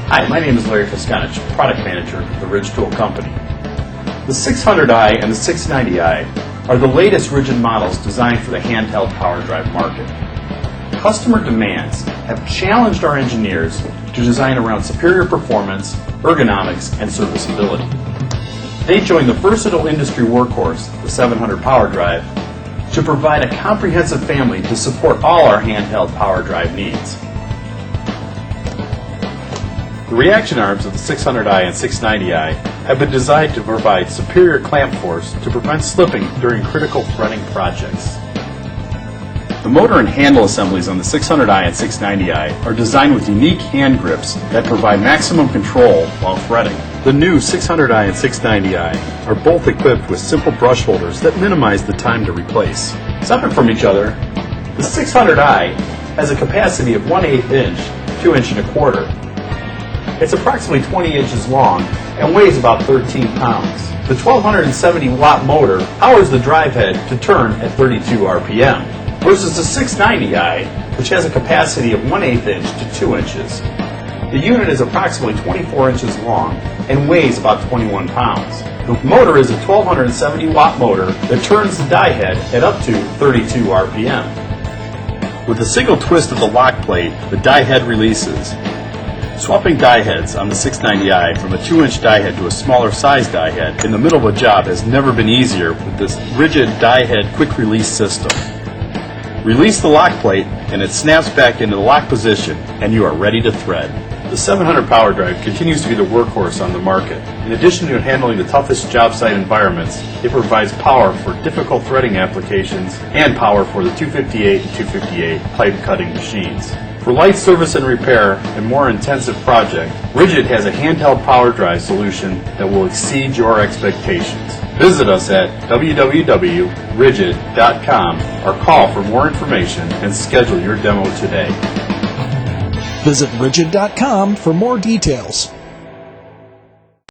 Hi, my name is Larry Toscanich, Product Manager at the RIDGID Tool Company. The 600i and the 690i are the latest RIDGID models designed for the handheld power drive market. Customer demands have challenged our engineers to design around superior performance, ergonomics, and serviceability. They join the versatile industry workhorse, the 700 power drive, to provide a comprehensive family to support all our handheld power drive needs. The reaction arms of the 600i and 690i have been designed to provide superior clamp force to prevent slipping during critical threading projects. The motor and handle assemblies on the 600i and 690i are designed with unique hand grips that provide maximum control while threading. The new 600i and 690i are both equipped with simple brush holders that minimize the time to replace. Separate from each other, the 600i has a capacity of 1/8 inch, 2 inch and a quarter. It's approximately 20 inches long and weighs about 13 pounds. The 1270 watt motor powers the drive head to turn at 32 RPM, versus the 690i, which has a capacity of 1/8 inch to 2 inches. The unit is approximately 24 inches long and weighs about 21 pounds. The motor is a 1270 watt motor that turns the die head at up to 32 RPM. With a single twist of the lock plate, the die head releases. Swapping die heads on the 690i from a 2-inch die head to a smaller size die head in the middle of a job has never been easier with this RIDGID die head quick release system. Release the lock plate and it snaps back into the lock position and you are ready to thread. The 700 power drive continues to be the workhorse on the market. In addition to handling the toughest job site environments, it provides power for difficult threading applications and power for the 258 and 258 pipe cutting machines. For light service and repair and more intensive project, RIDGID has a handheld power drive solution that will exceed your expectations. Visit us at www.rigid.com or call for more information and schedule your demo today. Visit rigid.com for more details.